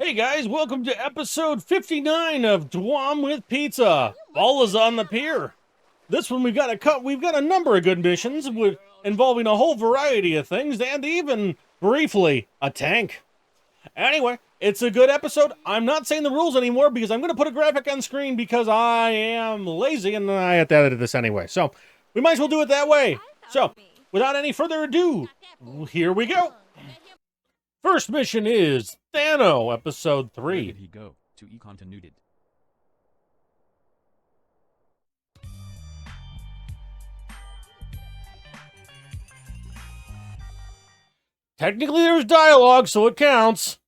Hey guys, welcome to episode 59 of DYOM with Pizza. Ballas on the Pier. This one we've got a number of good missions involving a whole variety of things and even briefly a tank. Anyway, it's a good episode. I'm not saying the rules anymore because I'm going to put a graphic on screen because I am lazy and I have to edit this anyway. So, we might as well do it that way. So, without any further ado, here we go. First mission is Thano, episode 3. Where did he go? To e-continued. Technically there's dialogue, so it counts.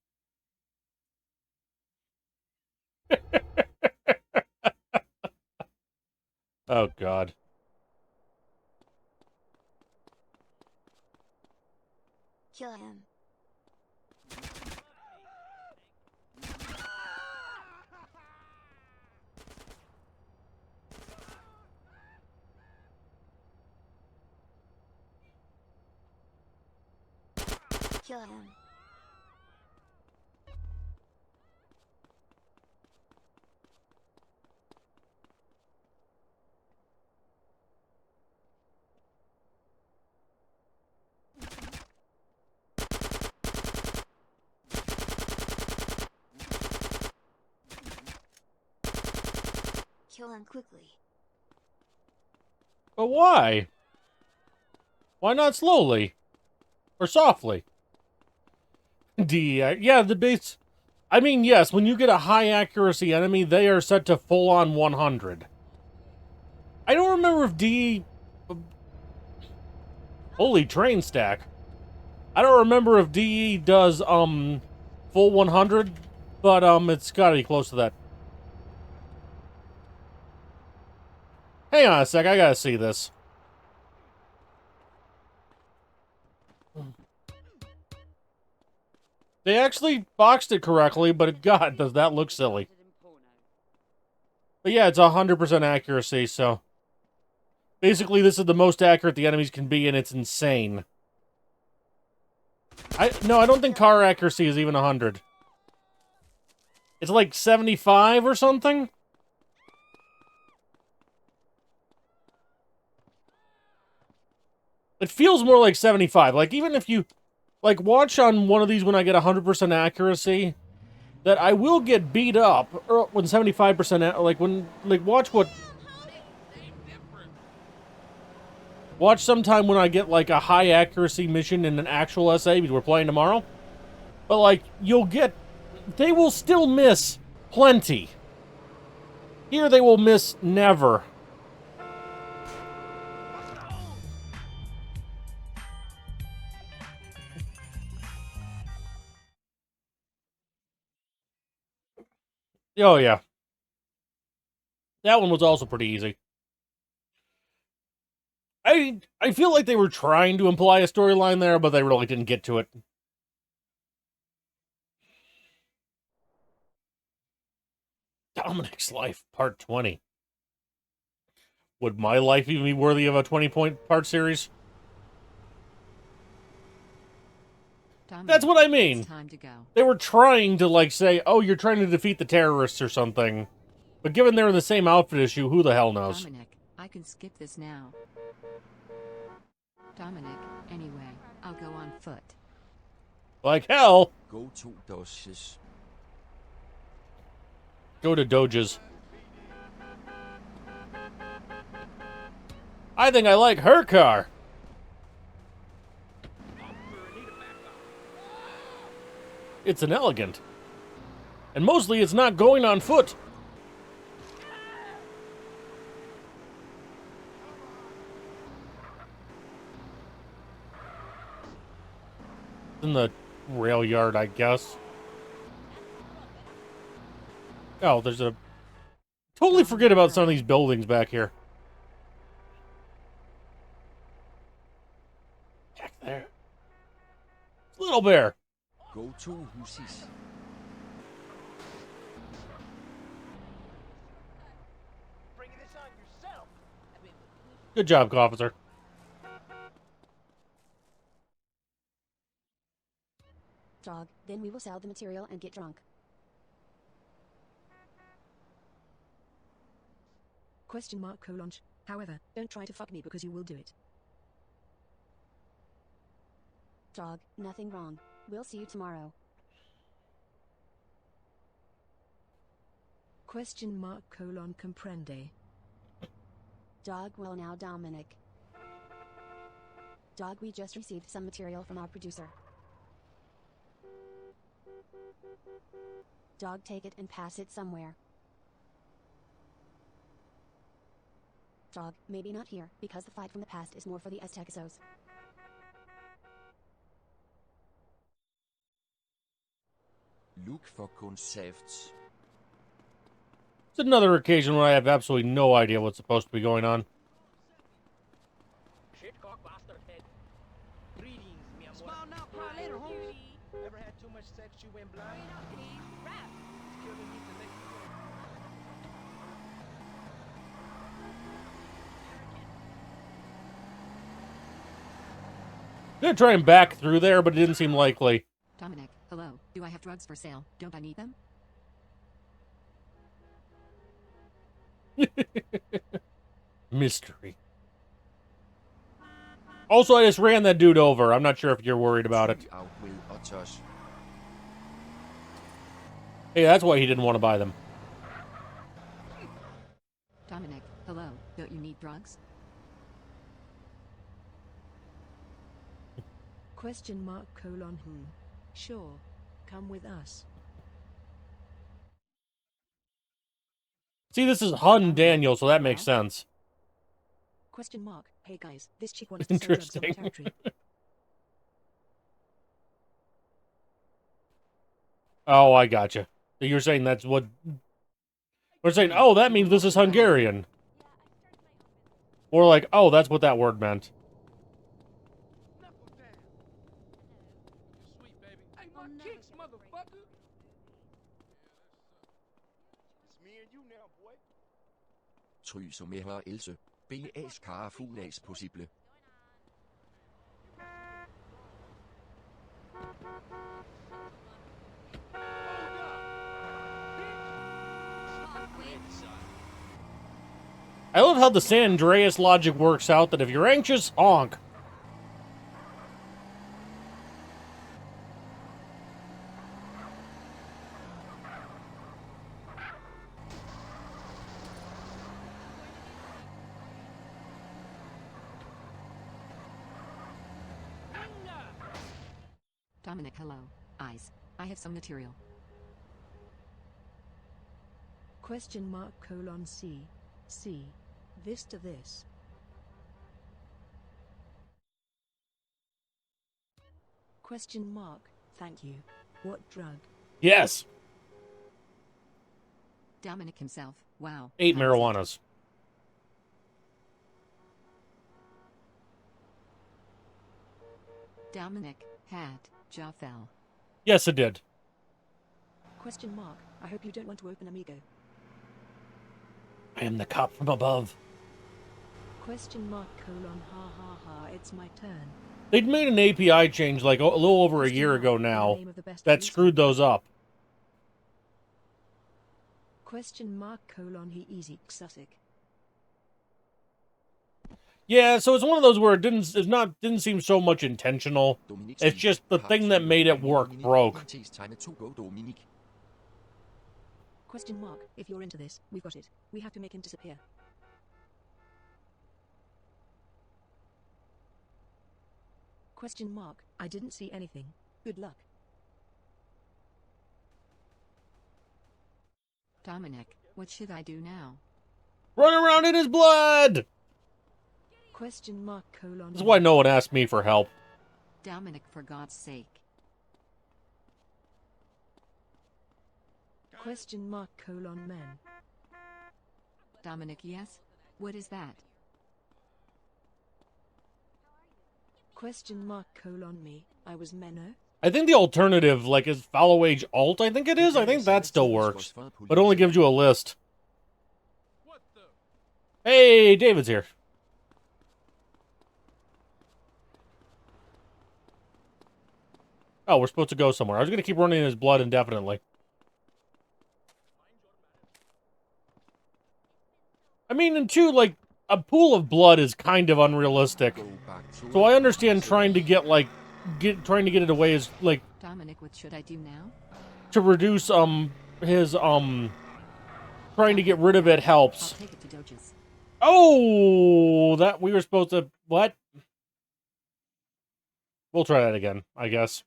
Oh, God. Kill him. Kill him. Kill him quickly. But why? Why not slowly? Or softly? Yeah, the base... I mean, yes, when you get a high accuracy enemy, they are set to full-on 100. I don't remember if Holy train stack. I don't remember if DE does, full 100, but, it's gotta be close to that. Hang on a sec, I gotta see this. They actually boxed it correctly, but God, does that look silly. But yeah, it's 100% accuracy, so... Basically, this is the most accurate the enemies can be, and it's insane. No, I don't think car accuracy is even 100. It's like 75 or something? It feels more like 75. Like, even if you... Like, watch on one of these when I get 100% accuracy, that I will get beat up or when 75%, like, when, like, watch sometime when I get, like, a high accuracy mission in an actual SA, because we're playing tomorrow. But, like, they will still miss plenty. Here they will miss never. Oh, yeah. That one was also pretty easy. I feel like they were trying to imply a storyline there, but they really didn't get to it. Dominik's life, part 20. Would my life even be worthy of a 20-point part series? Dominik, That's what I mean. it's time to go. They were trying to, like, say, oh, you're trying to defeat the terrorists or something. But given they're in the same outfit as you, who the hell knows? Dominik, I can skip this now. Dominik, anyway, I'll go on foot. Like hell. Go to Doges. Go to Doges. I think I like her car. It's an elegant. And mostly it's not going on foot. In the rail yard, I guess. Oh, there's a... Totally forget about some of these buildings back here. Back there. Little bear. Go to Husis. Good job, officer. Dog, then we will sell the material and get drunk. Question mark colon. However, don't try to fuck me because you will do it. Dog, nothing wrong. We'll see you tomorrow. Question mark colon comprende. Dog, well now Dominik. Dog, we just received some material from our producer. Dog, take it and pass it somewhere. Dog, maybe not here, because the fight from the past is more for the Aztecos. Look for concepts. It's another occasion where I have absolutely no idea what's supposed to be going on. Shitcock bastard head. Greetings, mi amor. Smile now, cry later, homies. Ever had too much sex you went blind? It's killing me to let you go. I'm gonna try and back through there, but it didn't seem likely. Dominik, hello. Do I have drugs for sale? Don't I need them? Mystery. Also, I just ran that dude over. I'm not sure if you're worried about it. Out with otters. Hey, that's why he didn't want to buy them. Dominik, hello. Don't you need drugs? Question mark colon. Sure. Come with us. See, this is HunDaniel, so that makes sense. Question mark. Hey guys, this chick wants to sell drugs on my Interesting. territory. Oh, I gotcha. So you're saying that's what... We're saying, oh, that means this is Hungarian. Or like, oh, that's what that word meant. Knuckle down. You sweet, baby. Hey, my kicks, motherfucker. It's me and you now, boy. Tryser med her Else. BA's kare fuglas possible. I love how the San Andreas logic works out that if you're anxious, honk. Dominik, hello. Eyes. I have some material. Question mark colon C. C. This to this. Question mark. Thank you. What drug? Yes. Dominik himself. Wow. 8 How is it? marijuanas. Dominik, hat, jaw fell. Yes, it did. Question mark. I hope you don't want to open Amigo. I am the cop from above. Question mark colon ha ha ha. It's my turn. They'd made an API change like a little over a Question year mark, ago the now name of the best that policeman. screwed those up. Question mark colon he easy Sussex. Yeah, so it's one of those where it didn't seem so much intentional. It's just the thing that made it work broke. Question mark. If you're into this, we've got it. We have to make him disappear. Question mark. I didn't see anything. Good luck. Dominik, what should I do now? Run around in his blood! Question mark colon. This is why no one asked me for help. Dominik, for God's sake. Question mark colon men. Dominik, yes? What is that? Question mark colon me. I was Menno. I think the alternative, like, is follow age alt, I think it is. I think that still works. But only gives you a list. What the? Hey, David's here. Oh, we're supposed to go somewhere. I was going to keep running in his blood indefinitely. I mean, and two, like, a pool of blood is kind of unrealistic. Go back to So I understand trying to get, like, trying to get it away is, like, Dominik, what should I do now? to reduce, his, trying to get rid of it I'll helps. take it to Doge's. Oh, that we were supposed to, what? We'll try that again, I guess.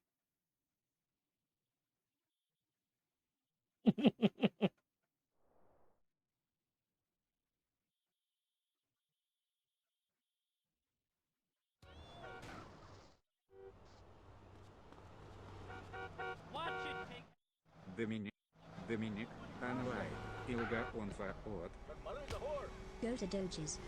Dominik, Tanwai, Ilga Onva Ot. Go to Doge's.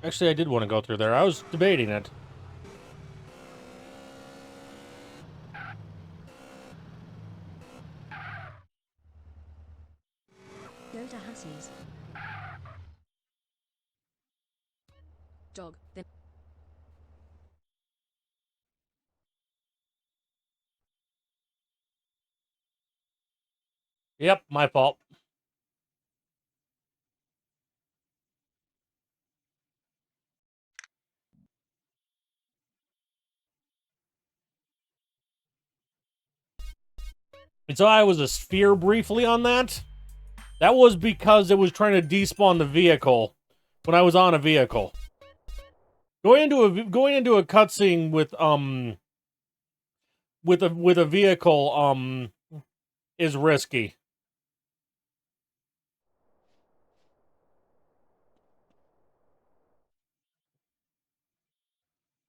Actually, I did want to go through there. I was debating it. Go to Hussey's. Dog, then. Yep, my fault. And so I was a sphere briefly on that. That was because it was trying to despawn the vehicle when I was on a vehicle. Going into a cutscene with a vehicle is risky.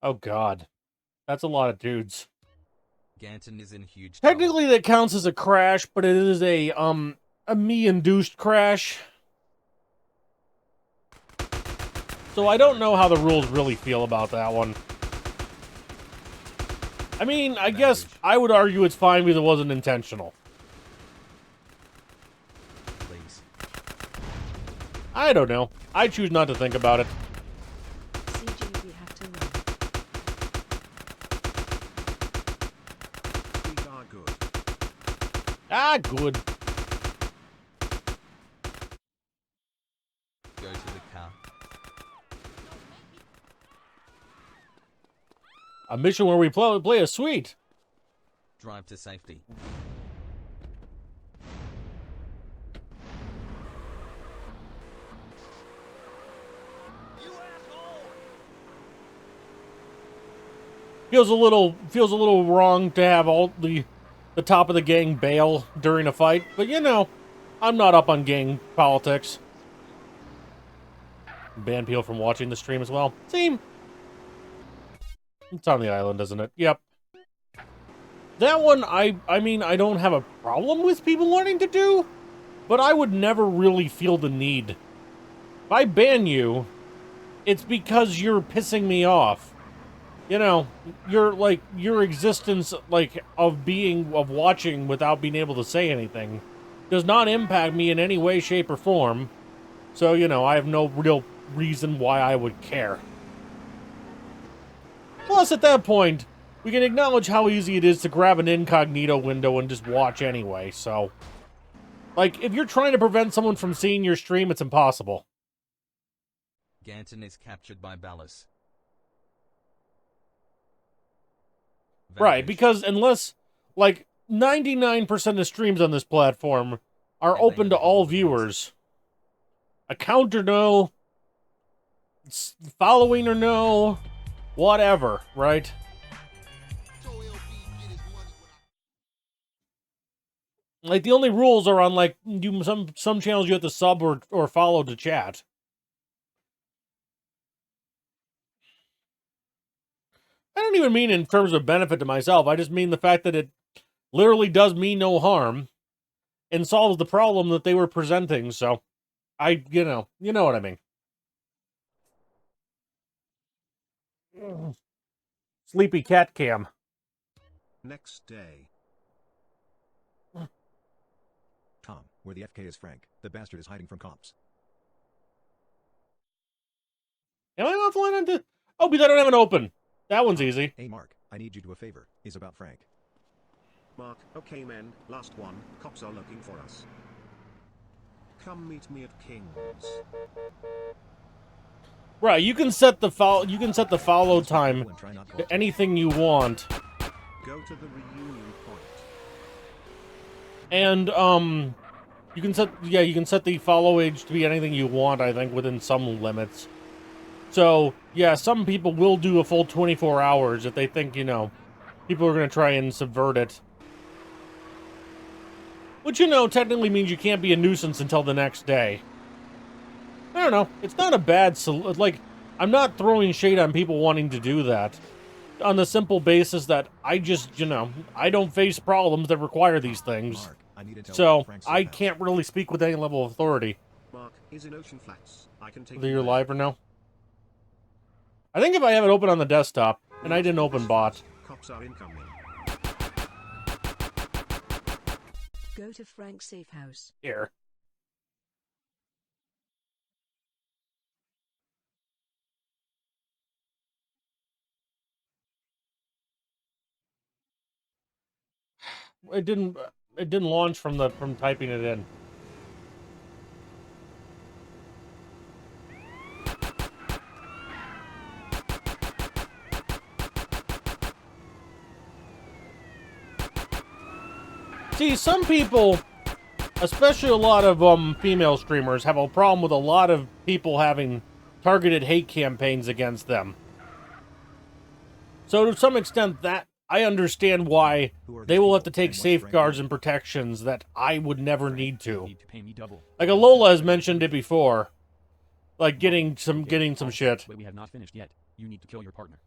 Oh god. That's a lot of dudes. Ganton is in huge trouble. Technically that counts as a crash, but it is a me-induced crash. So I don't know how the rules really feel about that one. I mean, I guess I would argue it's fine because it wasn't intentional. Please. I don't know. I choose not to think about it. CG, we have to run. We are good. Ah, good. Go to the car. A mission where we play a suite. Drive to safety. Feels a little wrong to have all the top of the gang bail during a fight, but you know, I'm not up on gang politics. Ban Peel from watching the stream as well. Same. It's on the island, isn't it? Yep. That one, I mean, I don't have a problem with people wanting to do, but I would never really feel the need. If I ban you, it's because you're pissing me off. You know, your existence, like, of watching without being able to say anything does not impact me in any way, shape, or form. So, you know, I have no real reason why I would care. Plus, at that point, we can acknowledge how easy it is to grab an incognito window and just watch anyway, so... Like, if you're trying to prevent someone from seeing your stream, it's impossible. Ganton is captured by Ballas. Right, Vantage. because unless, like, 99% of streams on this platform are open to all viewers. Account or no, following or no, whatever, right? Like, the only rules are on, like, some channels you have to sub or follow to chat. I don't even mean in terms of benefit to myself. I just mean the fact that it literally does me no harm and solves the problem that they were presenting, so you know what I mean. Sleepy cat cam. Next day. Tom, where the FK is Frank. The bastard is hiding from cops. Am I offline on this? Oh, because I don't have an open. That one's easy. Hey Mark, I need you to do a favor. It's about Frank. Mark, okay men, last one. Cops are looking for us. Come meet me at King's. Right, you can set the follow time to anything you want. Go to the reunion point. And you can set the follow age to be anything you want, I think, within some limits. So, yeah, some people will do a full 24 hours if they think, you know, people are going to try and subvert it. Which, you know, technically means you can't be a nuisance until the next day. I don't know. It's not a bad like, I'm not throwing shade on people wanting to do that. On the simple basis that I just, you know, I don't face problems that require these things. Mark, I need intel So, about Frank's I house. can't really speak with any level of authority. Mark is in Ocean Flats. I can take Whether you you're there. live or no. I think if I have it open on the desktop, and I didn't open bot. Cops are incoming. Go to Frank's safe house. Here. It didn't launch from typing it in. See, some people, especially a lot of female streamers, have a problem with a lot of people having targeted hate campaigns against them. So to some extent, that I understand why they will have to take safeguards and protections that I would never need to. Like Alola has mentioned it before, like getting some shit. But we have not finished yet. You need to kill your partner.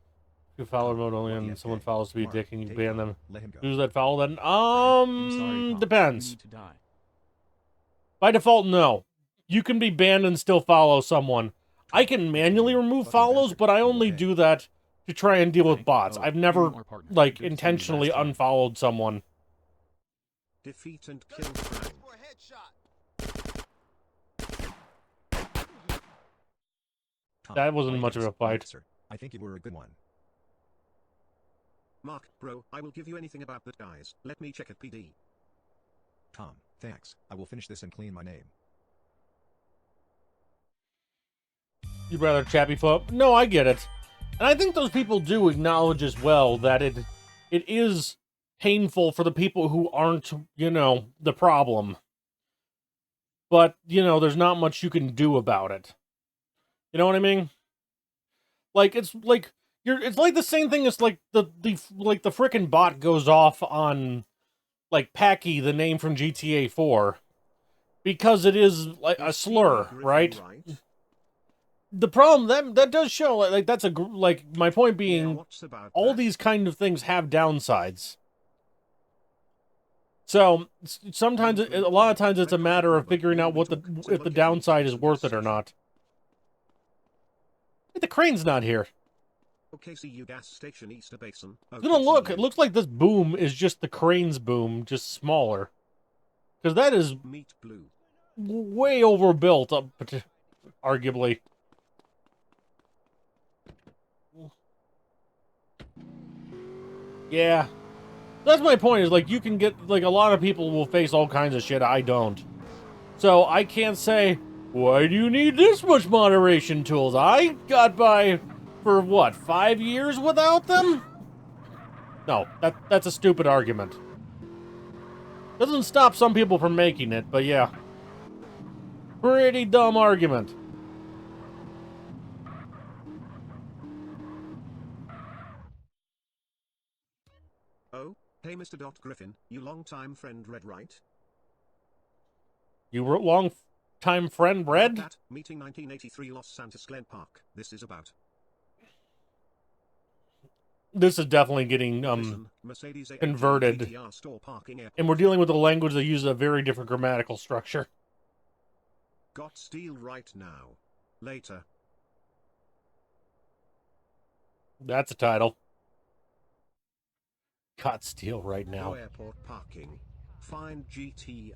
You follow mode only and someone follows to be a dick and you ban them. Let him go. Who's that follow then? I'm sorry, Tom. Depends. You need to die. By default, no. You can be banned and still follow someone. I can manually remove follows, but I only do that to try and deal with bots. I've never, like, intentionally unfollowed someone. Defeat and kill Frank. Tom, That wasn't my much of a thanks, fight. officer. I think you were a good one. Mark, bro, I will give you anything about that guys. Let me check at PD. Tom, thanks. I will finish this and clean my name. You'd rather chappy flip? No, I get it. And I think those people do acknowledge as well that it is painful for the people who aren't, you know, the problem. But, you know, there's not much you can do about it. You know what I mean? Like, it's like it's like the same thing as like the frickin' bot goes off on like Packy, the name from GTA 4. Because it is like a slur, right? The problem that does show like that's like my point being all these kind of things have downsides. So sometimes a lot of times it's a matter of figuring out if the downside is worth it or not. The crane's not here. OKCU gas station Easter Basin. It's gonna look. It looks like this boom is just the crane's boom, just smaller. Because that is Meet Blue. Way overbuilt, arguably. Yeah. That's my point, is like you can get, like a lot of people will face all kinds of shit, I don't. So I can't say, why do you need this much moderation tools? I got by for what, 5 years without them? No, that's a stupid argument. Doesn't stop some people from making it, but yeah. Pretty dumb argument. Oh, hey Mr. Griffin, you long-time friend Red, right? You were long-time friend Red? That meeting 1983 Los Santos Glen Park. This is about. This is definitely getting converted. And we're dealing with a language that uses a very different grammatical structure. Got steel right now. Later. That's a title. cut steel right Go now. airport parking. Find GTR.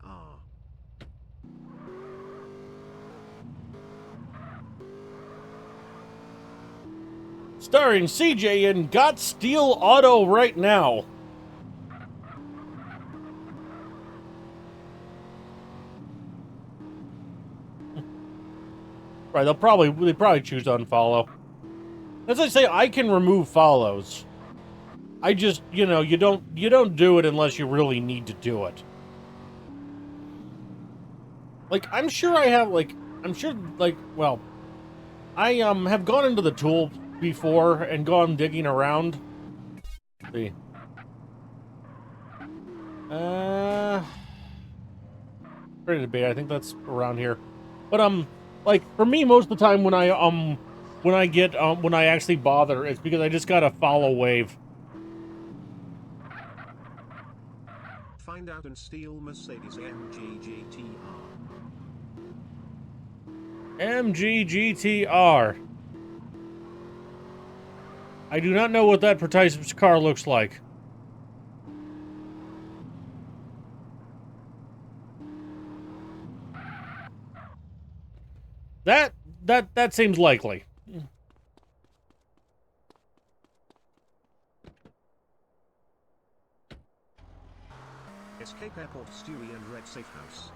Starring CJ in Got Steel Auto right now. Right, they probably choose to unfollow. As I say, I can remove follows. I just, you know, you don't do it unless you really need to do it. Like, I'm sure, well, I have gone into the tool before and gone digging around. Let's see. Ready to be. I think that's around here. But like for me, most of the time when I actually bother, it's because I just gotta follow wave. Find out and steal Mercedes AMG GTR. MG GTR. I do not know what that precise car looks like. That seems likely. Escape Airport Stewie and Red Safe House.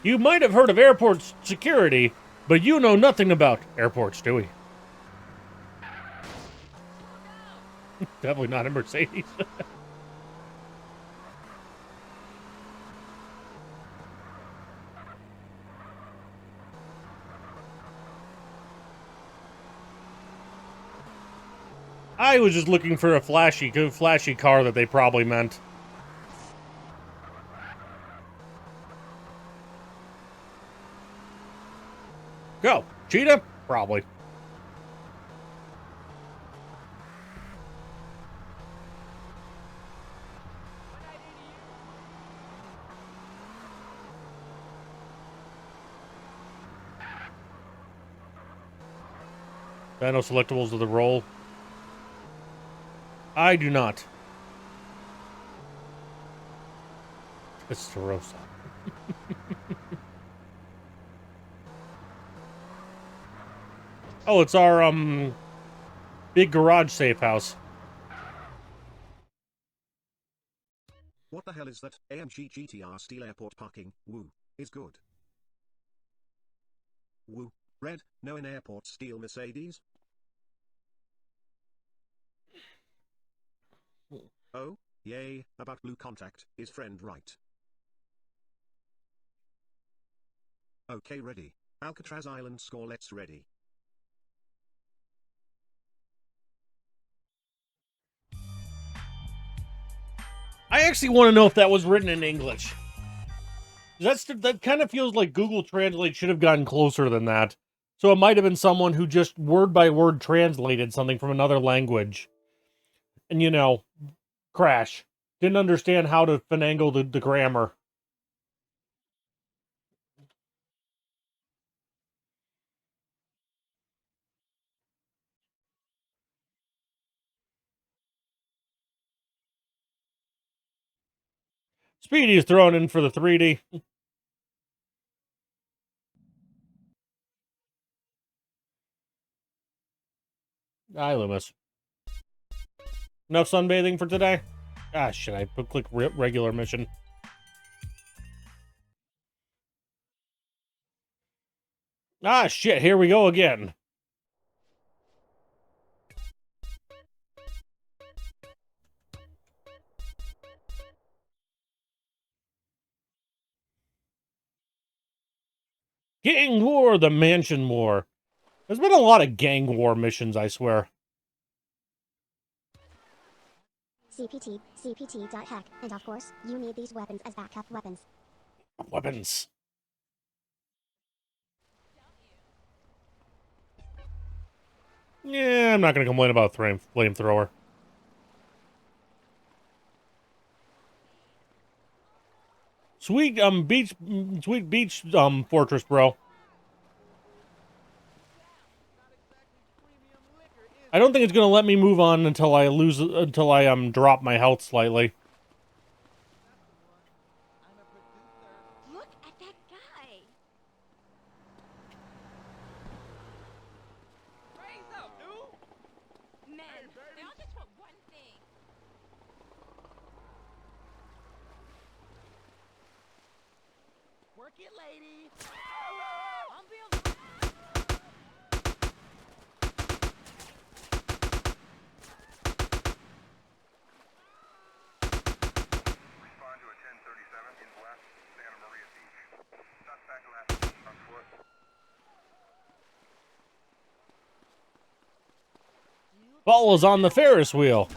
You might have heard of airport security, but you know nothing about airport Stewie. Definitely not a Mercedes. I was just looking for a flashy car that they probably meant. Go. Cheetah? Probably. Thano selectables of the roll. I do not. Testarossa. Oh, it's our, big garage safe house. What the hell is that? AMG GTR Steel Airport Parking. Woo. Is good. Woo. Red. No in airport steal Mercedes. Oh, yay, about blue contact, is friend right? Okay, ready. Alcatraz Island score, let's ready. I actually want to know if that was written in English. That kind of feels like Google Translate should have gotten closer than that. So it might have been someone who just word by word translated something from another language. And, you know, crash. Didn't understand how to finagle the grammar. Speedy is thrown in for the 3D. Hi, Loomis. Enough sunbathing for today? Ah, shit, I click regular mission. Ah, shit, here we go again. Gang War, the Mansion War. There's been a lot of gang war missions, I swear. CPT.hack, and of course, you need these weapons as backup weapons. Weapons. Yeah, I'm not gonna complain about flamethrower. Sweet beach fortress, bro. Not exactly premium liquor, is I don't think it's gonna let me move on until I drop my health slightly. Look at that guy. Raise up, dude. Man, they all just want one thing. Work it, lady. I'm building. Ballas on the Ferris wheel.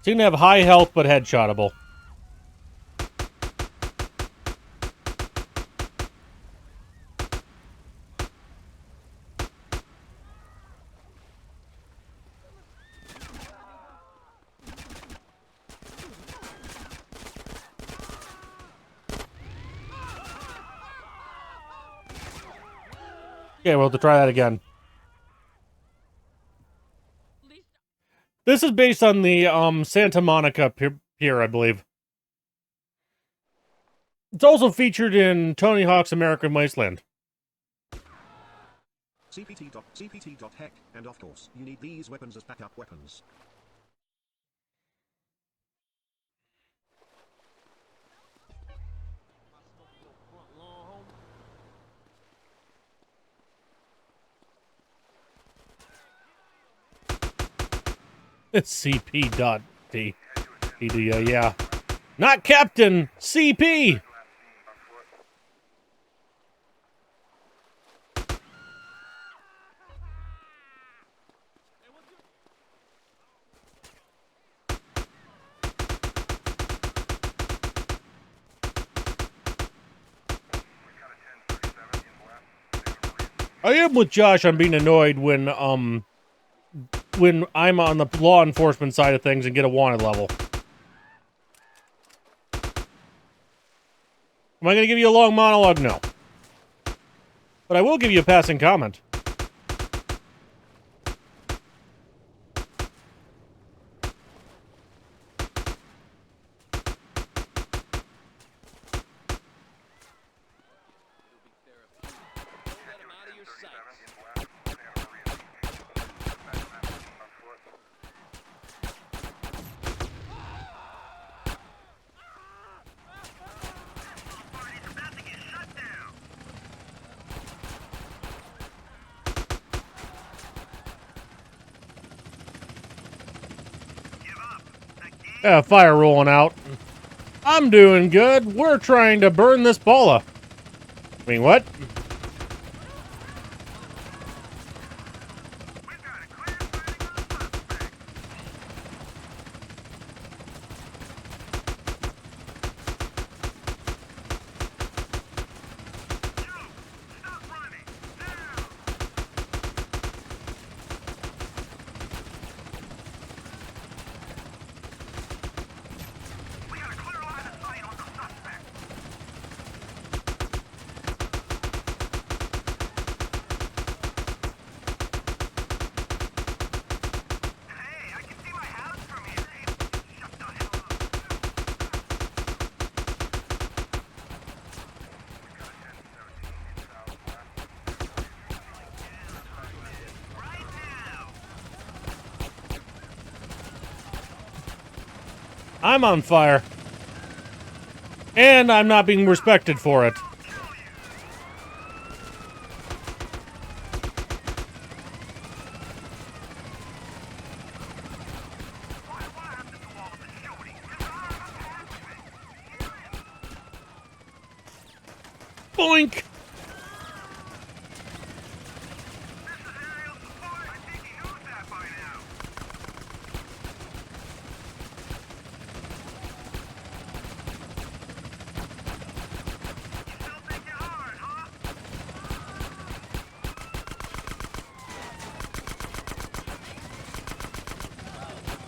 Seem to have high health, but headshotable. Okay, we'll have to try that again. This is based on the Santa Monica Pier, I believe. It's also featured in Tony Hawk's American Wasteland. CPT.heck, and of course, you need these weapons as backup weapons. It's CP.D. Yeah. Not Captain! CP! I am with Josh on being annoyed when I'm on the law enforcement side of things and get a wanted level. Am I going to give you a long monologue? No. But I will give you a passing comment. Fire rolling out. I'm doing good. We're trying to burn this Balla. I mean, what? I'm on fire. And I'm not being respected for it. Boink!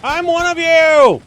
I'm one of you!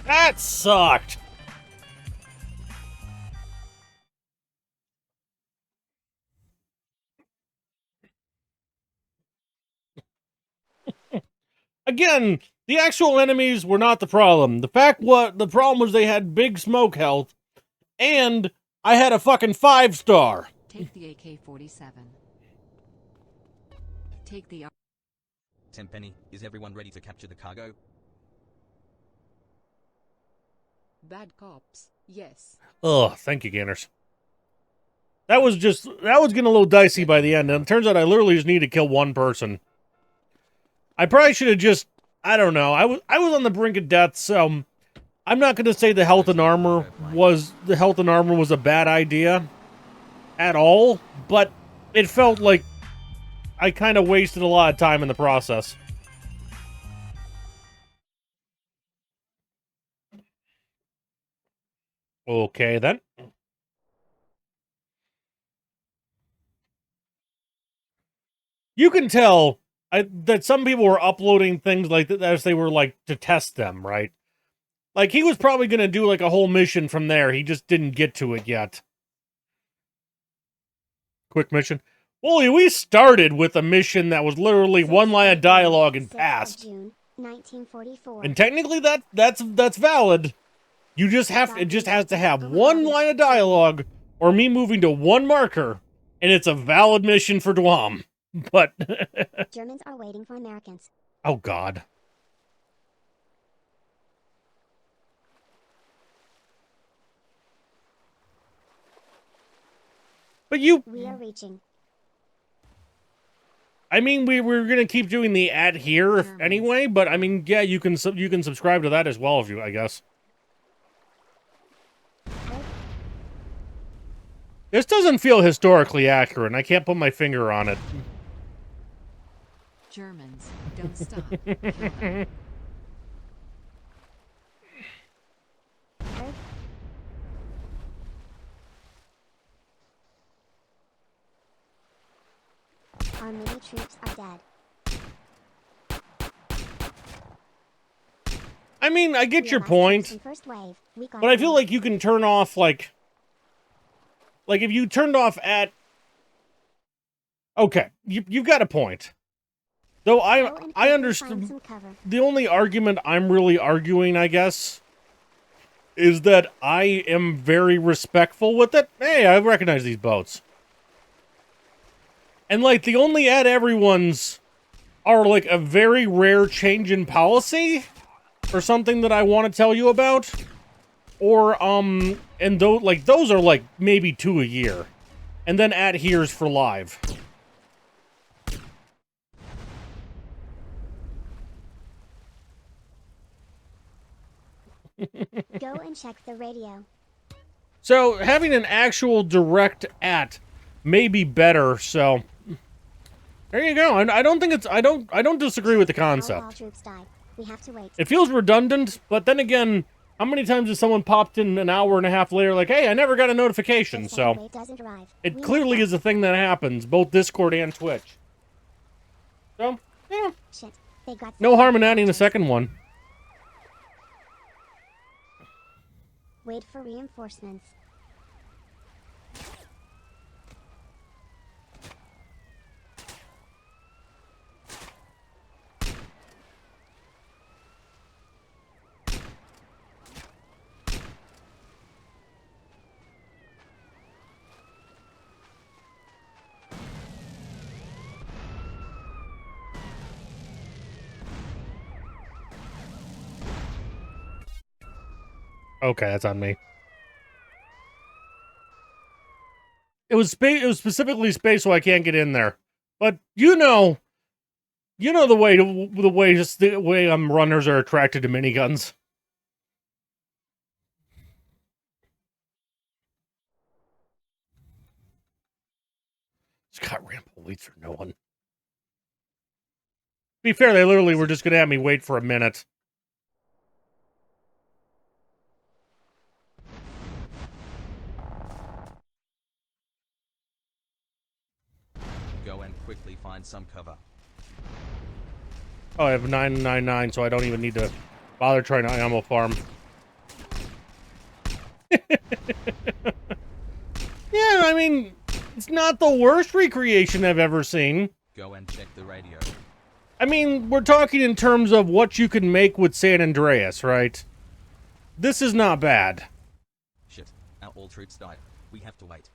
That sucked. Again, the actual enemies were not the problem. The problem was they had big smoke health, and I had a fucking 5-star. Take the AK-47. Take the... Tenpenny, is everyone ready to capture the cargo? Bad cops, yes. Ugh, thank you, Ganners. That was getting a little dicey by the end, and it turns out I literally just need to kill one person. I probably should have just, I don't know, I was on the brink of death, so I'm not going to say the health and armor was a bad idea at all, but it felt like I kind of wasted a lot of time in the process. Okay, then. You can tell that some people were uploading things like that as they were, like, to test them, right? Like, he was probably going to do, like, a whole mission from there. He just didn't get to it yet. Quick mission. Well, we started with a mission that was literally one line of dialogue and passed. June 1944. And technically that's valid. It just has to have one line of dialogue or me moving to one marker, and it's a valid mission for DYOM. But Germans are waiting for Americans. Oh God. But we are reaching. I mean, we're gonna keep doing the ad here anyway, but I mean, yeah, you can subscribe to that as well if you, I guess. This doesn't feel historically accurate, and I can't put my finger on it. Germans, don't stop. Kill them. Our many troops are dead. I mean, I get your point, but I feel like you can turn off, like if you turned off at... Okay, you've got a point. Though I understand, the only argument I'm really arguing, I guess, is that I am very respectful with it. Hey, I recognize these boats. And, like, the only at everyone's are, like, a very rare change in policy, or something that I want to tell you about. Or, and those are, like, maybe 2 a year. And then at here's for live. Go and check the radio. So, having an actual direct at may be better, so... There you go. I don't think it's... I don't disagree with the concept. All troops died. We have to wait. It feels redundant, but then again, how many times has someone popped in an hour and a half later like, hey, I never got a notification, so... It clearly is a thing that happens, both Discord and Twitch. So, yeah. No harm in adding a second one. Wait for reinforcements. Okay, that's on me. It was space. It was specifically space, so I can't get in there. But you know the way runners are attracted to miniguns. Scott Rampo waits for no one. To be fair, they literally were just gonna have me wait for a minute. Go and quickly find some cover. Oh, I have 999, so I don't even need to bother trying to ammo farm. Yeah, I mean, it's not the worst recreation I've ever seen. Go and check the radio. I mean, we're talking in terms of what you can make with San Andreas, right? This is not bad. Shit, our all troops died. We have to wait.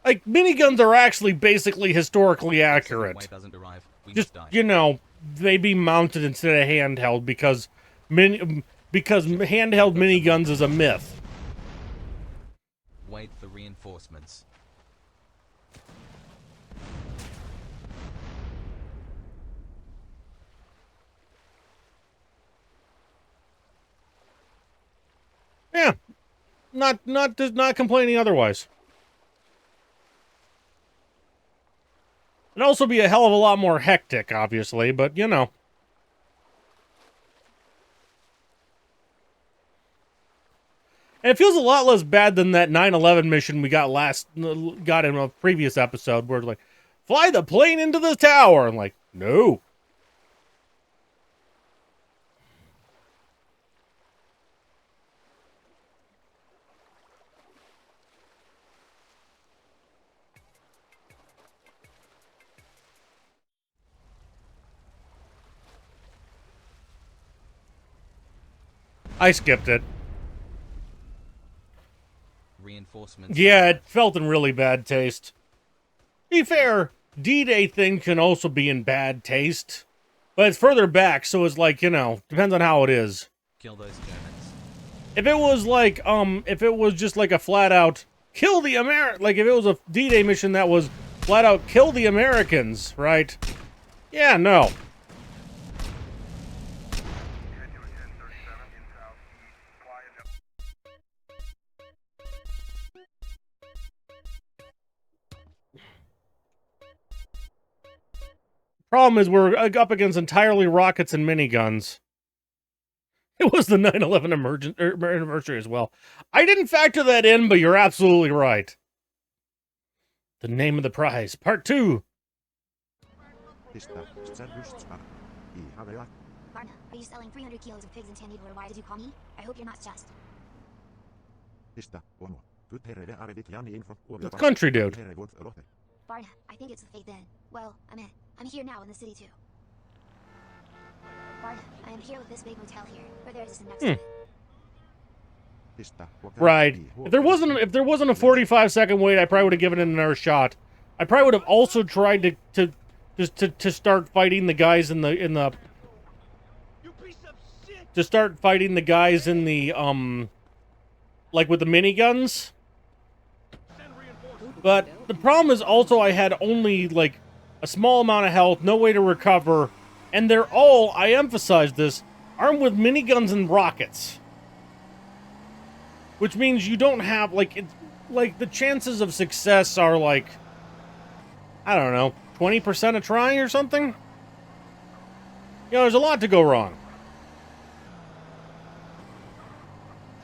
Like, miniguns are actually basically historically accurate. If the doesn't arrive, we Just, must die. you know, they be mounted instead of handheld because handheld miniguns is a myth. Wait for reinforcements. Yeah. Not complaining otherwise. It'd also be a hell of a lot more hectic, obviously, but you know. And it feels a lot less bad than that 9/11 mission we got in a previous episode where it's like, fly the plane into the tower. I'm like, no. I skipped it. Reinforcements. Yeah, it felt in really bad taste. To be fair, D-Day thing can also be in bad taste. But it's further back, so it's like, you know, depends on how it is. Kill those Germans. If it was like, if it was just like a flat out kill the like if it was a D-Day mission that was flat out kill the Americans, right? Yeah, no. Problem is, we're up against entirely rockets and miniguns. It was the 9/11 anniversary as well. I didn't factor that in, but you're absolutely right. The name of the prize, part 2. Varna, are you selling 300 kilos of pigs in Tandy, or why did you call me? I hope you're not stressed. It's country dude. Varna, I think it's the fate then. Well, I'm here now in the city too. Varna, I am here with this big motel here, where there is a next to it. Right. If there wasn't a 45-second wait, I probably would have given it another shot. I probably would have also tried to start fighting the guys in the to start fighting the guys in the like with the miniguns. But the problem is also I had only like a small amount of health, no way to recover, and they're all, I emphasize this, armed with miniguns and rockets. Which means you don't have, like, the chances of success are, like, I don't know, 20% of trying or something? You know, there's a lot to go wrong.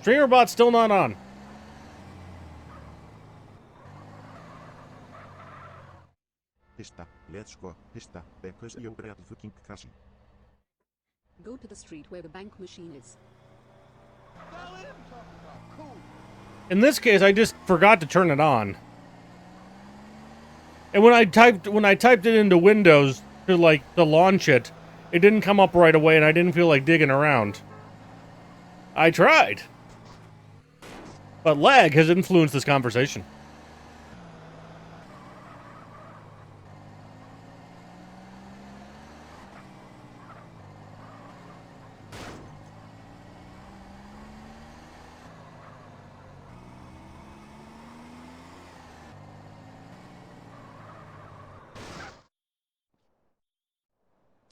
StreamerBot's still not on. Let's go. Because you're fucking crashing. Go to the street where the bank machine is. In this case, I just forgot to turn it on. And when I typed it into Windows to launch it, it didn't come up right away, and I didn't feel like digging around. I tried. But lag has influenced this conversation.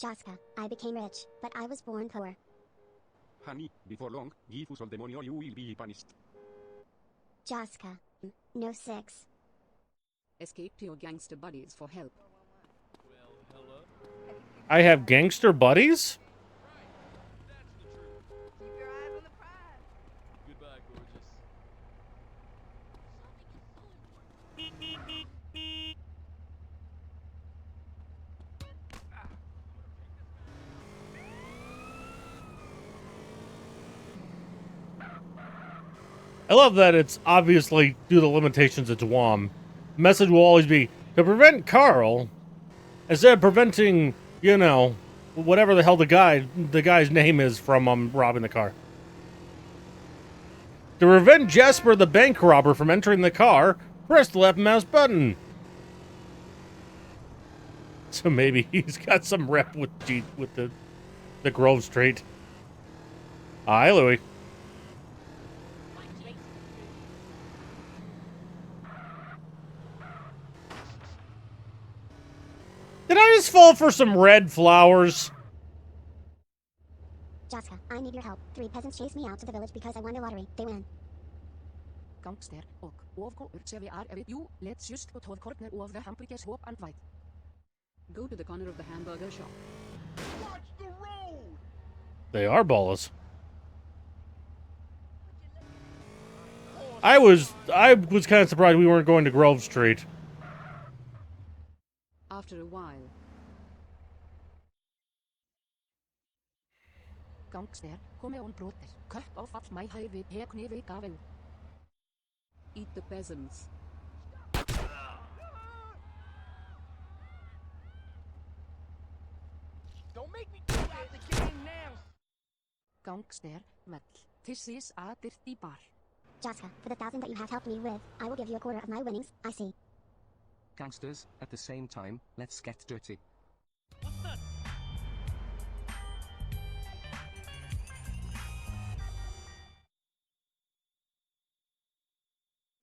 Jóska, I became rich, but I was born poor. Honey, before long, Gifus all demonio you will be punished. Jóska, no 6. Escape to your gangster buddies for help. I have gangster buddies? Keep your eyes on the prize. Goodbye, gorgeous. I love that it's obviously due to the limitations of DYOM. The message will always be, to prevent Carl, instead of preventing, you know, whatever the hell the guy's name is from robbing the car. To prevent Jesper the bank robber from entering the car, press the left mouse button. So maybe he's got some rep with the Grove Street. Hi, Louis. Did I just fall for some red flowers? Jóska, I need your help. 3 peasants chased me out to the village because I won the lottery. They win. Gangster og you. Let's just go to the corner of the hamburger shop and fight. Go to the corner of the hamburger shop. Watch the road! They are Ballas. I was kind of surprised we weren't going to Grove Street. After a while. Gangster, come on brother. Cut off at my highway, pekneve gavel. Eat the peasants. Don't make me go out the game now! Gangster, well, this is a dirty bar. Jóska, for the 1,000 that you have helped me with, I will give you a quarter of my winnings. I see. Gangsters, at the same time, let's get dirty.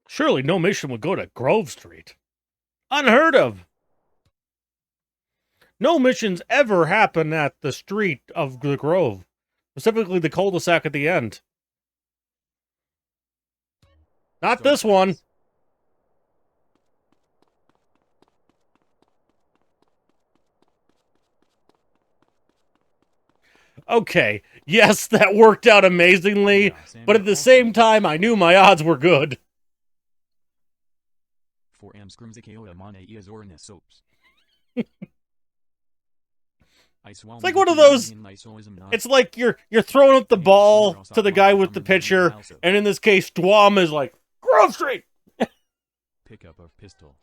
Surely no mission would go to Grove Street. Unheard of. No missions ever happen at the street of the Grove. Specifically the cul-de-sac at the end. Not this one. Okay, yes, that worked out amazingly, but at the same time, I knew my odds were good. 4M scrimzikeo mane iazornis soaps. It's like one of those. It's like you're throwing up the ball to the guy with the pitcher, and in this case, DYOM is like Grove Street. Pickup of pistol.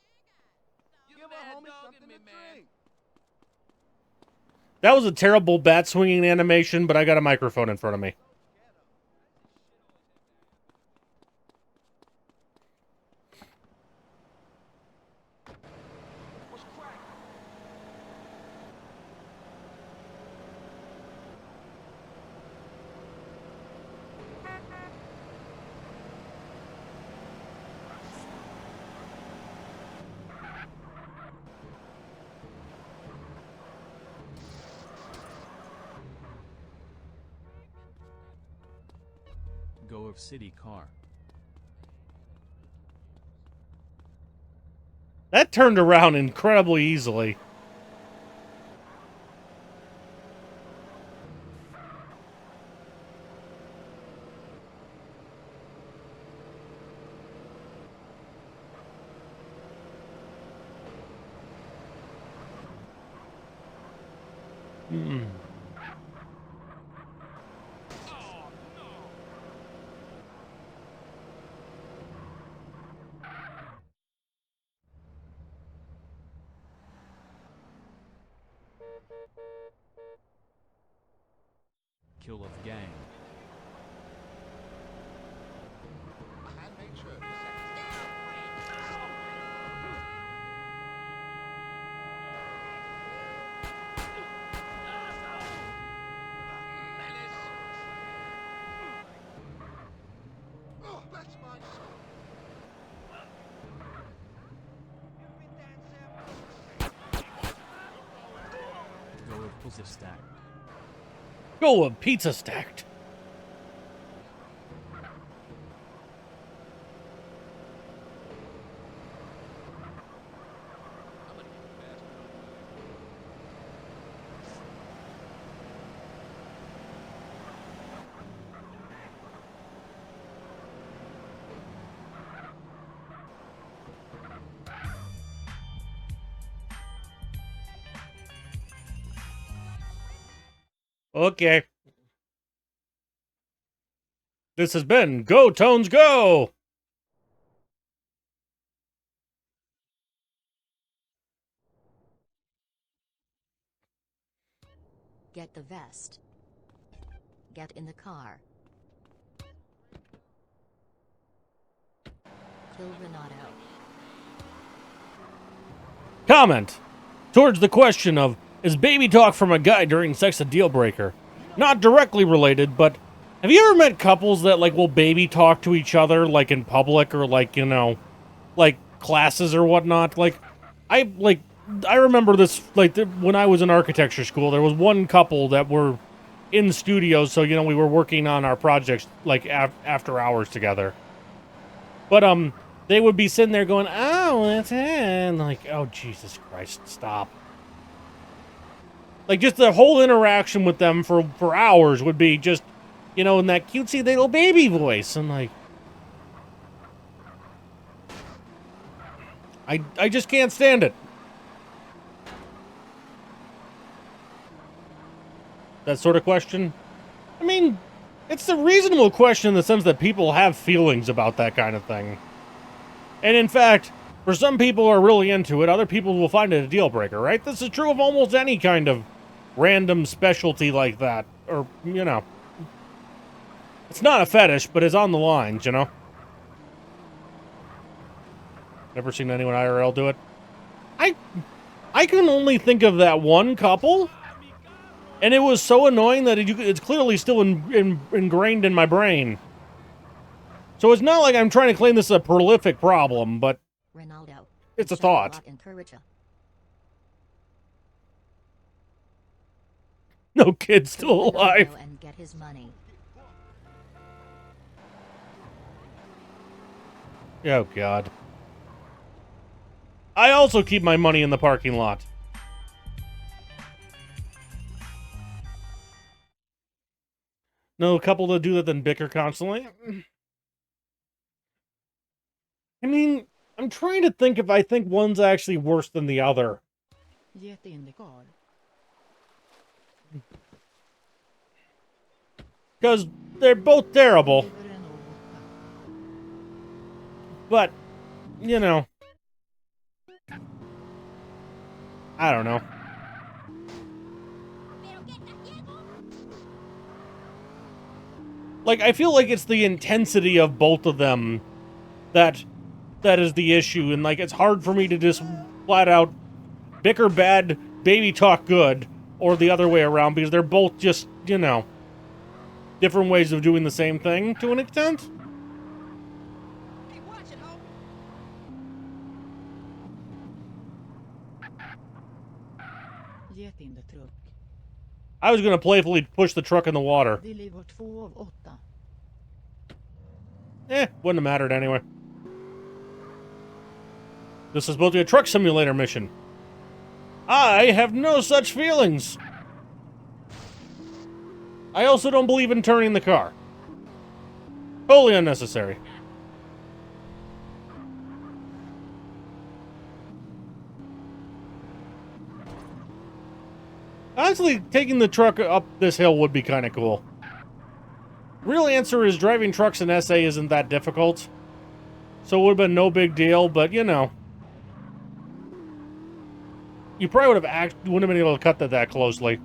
Give a homie something to drink. That was a terrible bat swinging animation, but I got a microphone in front of me. Go of city car. That turned around incredibly easily. Kill of gang. pizza stacked. Go with pizza stacked. Okay. This has been Go Toans Go! Get the vest. Get in the car. Kill Ronaldo. Comment towards the question of, is baby talk from a guy during sex a deal breaker? Not directly related, but have you ever met couples that, like, will baby talk to each other, like, in public or, like, you know, like, classes or whatnot? Like, I remember this, like, when I was in architecture school, there was one couple that were in studios, so, you know, we were working on our projects, like, after hours together. But, they would be sitting there going, oh, that's it. And like, oh, Jesus Christ, stop. Like, just the whole interaction with them for hours would be just, you know, in that cutesy little baby voice. And like, I just can't stand it. That sort of question. I mean, it's a reasonable question in the sense that people have feelings about that kind of thing. And in fact, for some people who are really into it, other people will find it a deal breaker, right? This is true of almost any kind of random specialty like that. Or, you know. It's not a fetish, but it's on the lines, you know? Never seen anyone IRL do it. I can only think of that one couple, and it was so annoying that it's clearly still ingrained in my brain. So it's not like I'm trying to claim this is a prolific problem, but Ronaldo. it's a thought. No kid's still alive. And get his money. Oh, God. I also keep my money in the parking lot. No couple to do that then bicker constantly. I mean, I'm trying to think if I think one's actually worse than the other. Get in the car. Because they're both terrible. But, you know. I don't know. Like, I feel like it's the intensity of both of them that is the issue. And, like, it's hard for me to just flat out bicker bad, baby talk good, or the other way around, because they're both just, you know, different ways of doing the same thing to an extent. Get in the truck. I was gonna playfully push the truck in the water. Deliver 2 of 8. Wouldn't have mattered anyway. This is supposed to be a truck simulator mission. I have no such feelings. I also don't believe in turning the car. Totally unnecessary. Honestly, taking the truck up this hill would be kind of cool. Real answer is driving trucks in SA isn't that difficult. So it would have been no big deal, but you know. You probably wouldn't have been able to cut that closely.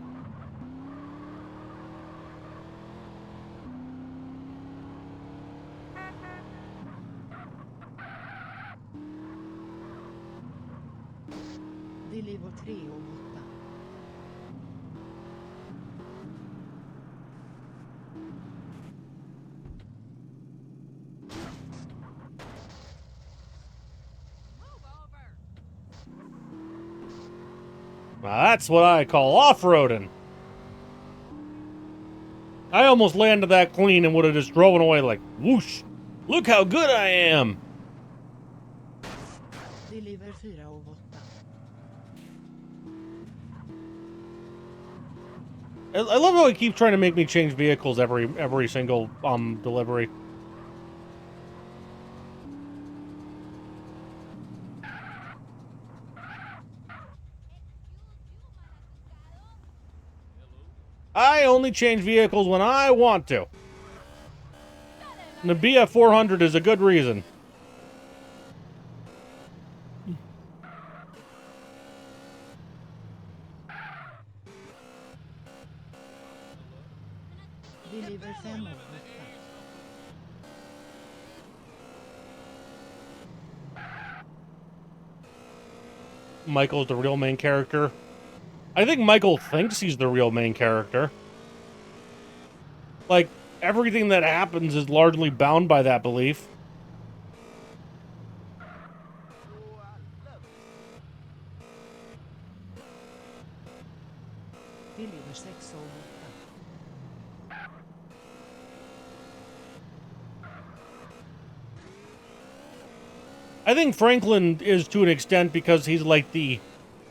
Deliver 3 of 8. Now that's what I call off-roading. I almost landed that clean and would have just driven away like, whoosh. Look how good I am. Deliver 4 av 8. I love how he keeps trying to make me change vehicles every single delivery. I only change vehicles when I want to. And the BF400 is a good reason. Deliver 5 av 8. Michael's the real main character. I think Michael thinks he's the real main character. Like, everything that happens is largely bound by that belief. Deliver 6 av 8. I think Franklin is to an extent because he's like the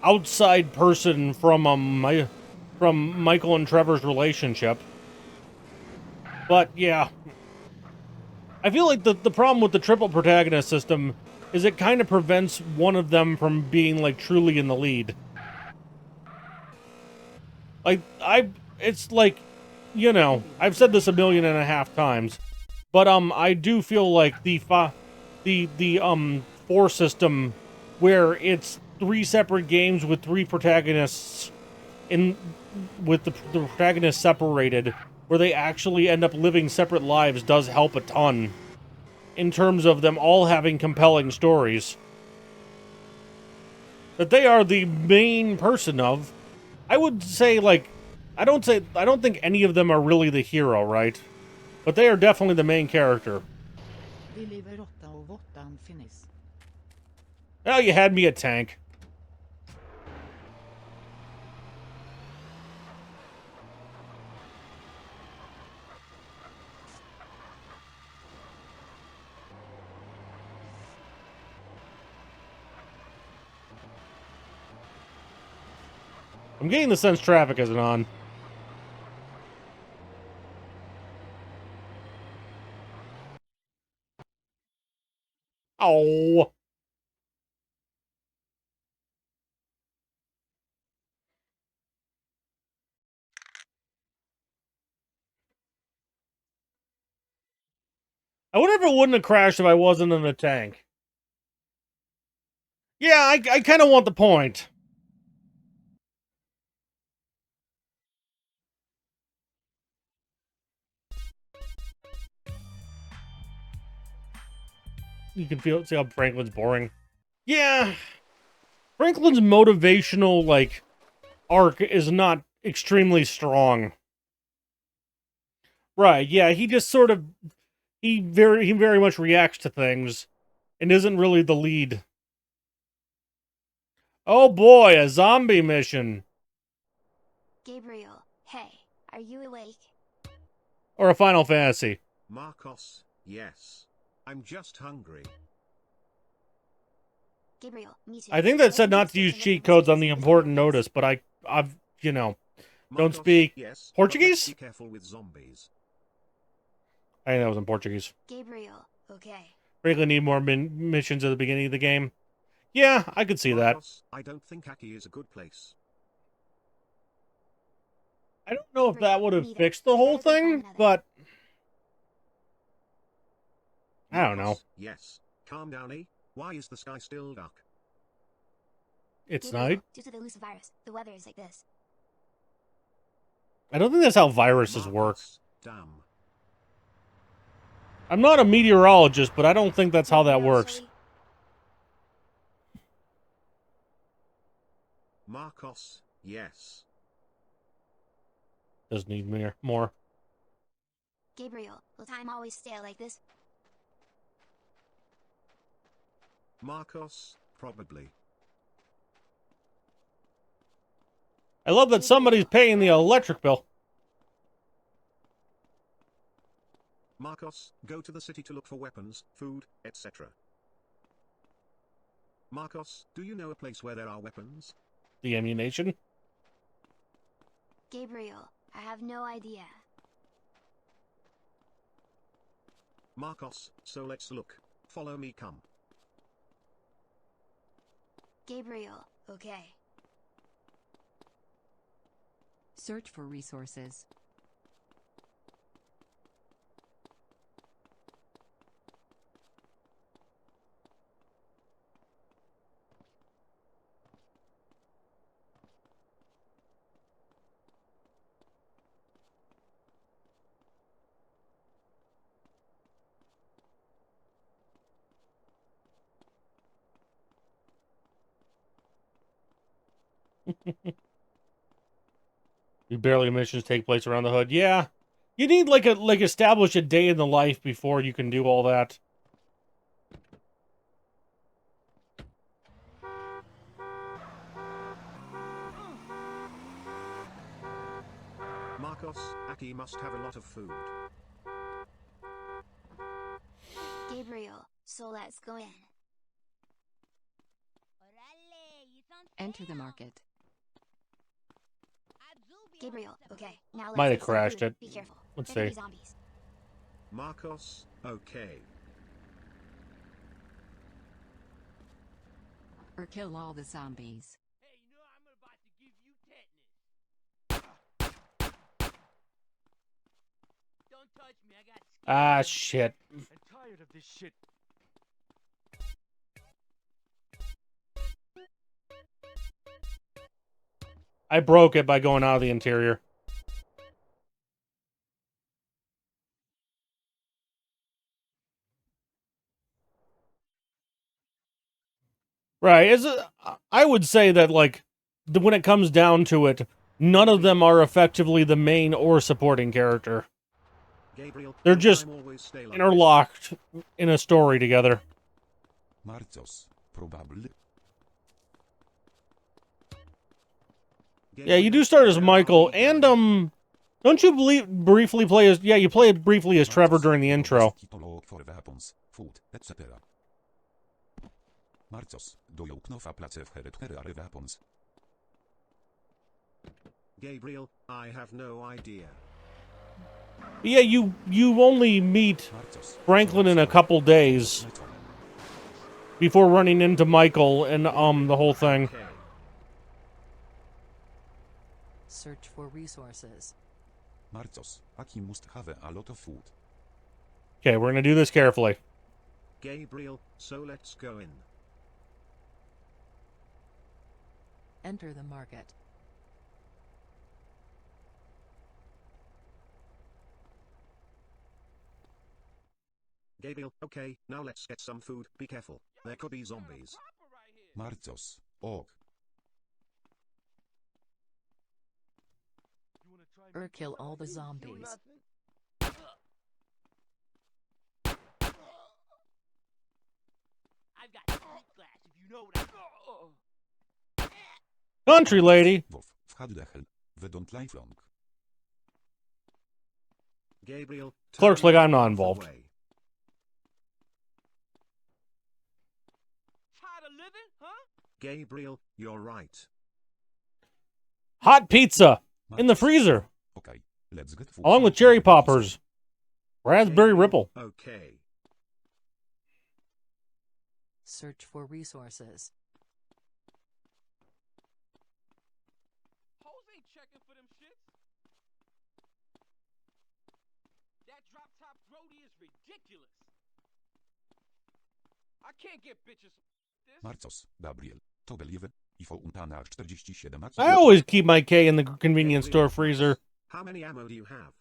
outside person from Michael and Trevor's relationship. But yeah, I feel like the problem with the triple protagonist system is it kind of prevents one of them from being like truly in the lead. Like it's like, you know, I've said this 1.5 million times, but I do feel like the 4 system where it's 3 separate games with 3 protagonists with the protagonists separated, where they actually end up living separate lives, does help a ton in terms of them all having compelling stories that they are the main person of. I would say, like, I don't think any of them are really the hero, right? But they are definitely the main character. Deliver 8 av 8 and finish. Oh, you had me a tank. I'm getting the sense traffic isn't on. Oh. I wonder if it wouldn't have crashed if I wasn't in the tank. Yeah, I kind of want the point. You can see how Franklin's boring. Yeah. Franklin's motivational, like, arc is not extremely strong. Right, yeah, he just sort of... He very much reacts to things and isn't really the lead. Oh boy, a zombie mission. Gabriel, hey, are you awake? Or a Final Fantasy. Marcos, yes. I'm just hungry. Gabriel, me too. I think that said not to use cheat codes on the important notice, but I've, you know, don't speak yes, Portuguese? Be careful with zombies. I think that was in Portuguese. Gabriel, okay. Frankly, need more missions at the beginning of the game. Yeah, I could see Marcos, that. I don't think Aki is a good place. I don't know if that would have fixed the whole thing, but... I don't know. Yes. Calm down, eh? Why is the sky still dark? It's Gabriel, night. due to the elusive virus, the weather is like this. I don't think that's how viruses work. Damn. I'm not a meteorologist, but I don't think that's how that works. Marcos, yes. Does need more. Gabriel, will time always stay like this? Marcos, probably. I love that somebody's paying the electric bill. Marcos, go to the city to look for weapons, food, etc. Marcos, do you know a place where there are weapons? The ammunition? Gabriel, I have no idea. Marcos, so let's look. Follow me, come. Gabriel, okay. Search for resources. You barely missions take place around the hood. Yeah. You need like establish a day in the life before you can do all that. Marcos, Aki must have a lot of food. Gabriel, so let's go in. Enter the market. Gabriel, okay. Now let's Might have get some crashed food. it. Be careful. Let's There could see. be zombies. Marcos, okay. Or kill all the zombies. Don't touch me, I got Ah, shit. I'm tired of this shit. I broke it by going out of the interior. Right. I would say that, like, when it comes down to it, none of them are effectively the main or supporting character. Gabriel, They're just always stay like interlocked in a story together. Marcos, probably. Yeah, you do start as Michael, and, don't you briefly play as... Yeah, you play briefly as Trevor during the intro. For weapons, food, etc. Marcos, do you know a place where are weapons? Gabriel, I have no idea. Yeah, you only meet Franklin in a couple days before running into Michael and, the whole thing. Search for resources. Marcos, Aki must have a lot of food. Okay, we're gonna do this carefully. Gabriel, so let's go in. Enter the market. Gabriel, okay, now let's get some food. Be careful. There could be zombies. Marcos, og. Or kill all the zombies. I've got street class, if you know what Country lady. How the hell? We don't live long. Gabriel, Clerk's like I'm not involved. Tired of living, huh? Gabriel, you're right. Hot pizza in the freezer. Okay, let's get food. Along with cherry poppers. Raspberry ripple. Okay. Search for resources. Hoes ain't checking for them shits. That drop top grody is ridiculous. I can't get bitches this. Marcos, Gabriel, to believe, ifo untana 47 Aki. I always keep my K in the convenience store freezer. How many ammo do you have?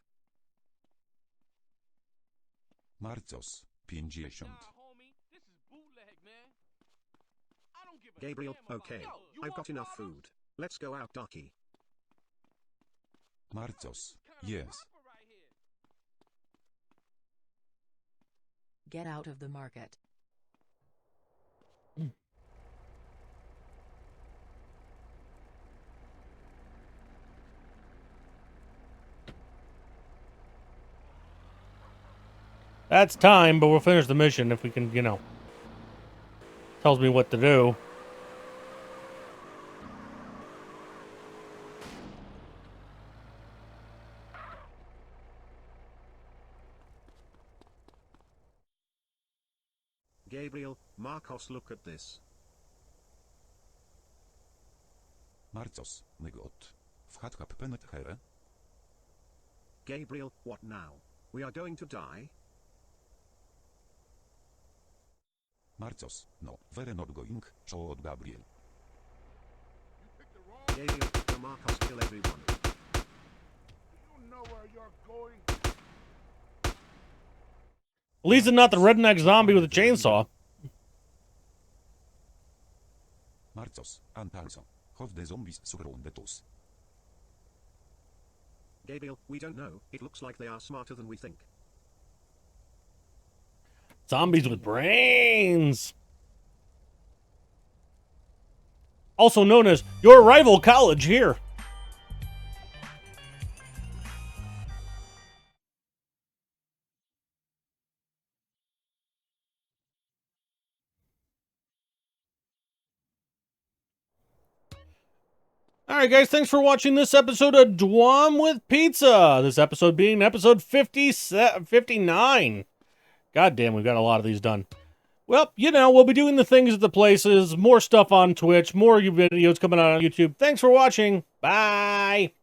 Marcos, 50. Gabriel, okay. I've got enough food. Let's go out, Ducky. Marcos, yes. Get out of the market. That's time, but we'll finish the mission if we can, you know. Tells me what to do. Gabriel, Marcos, look at this. Marcos, mygot. W Gabriel, what now? We are going to die? Marcos, no, we're not going, show od Gabriel. Gabriel, the Marcos kill everyone. You know where you're going. At least it's not the redneck zombie with a chainsaw. Marcos, Antalso. Have the zombies surrounded us. Gabriel, we don't know. It looks like they are smarter than we think. Zombies with brains. Also known as your rival college here. Alright guys, thanks for watching this episode of DYOM with Pizza. This episode being episode 59. God damn, we've got a lot of these done. Well, you know, we'll be doing the things at the places, more stuff on Twitch, more videos coming out on YouTube. Thanks for watching. Bye!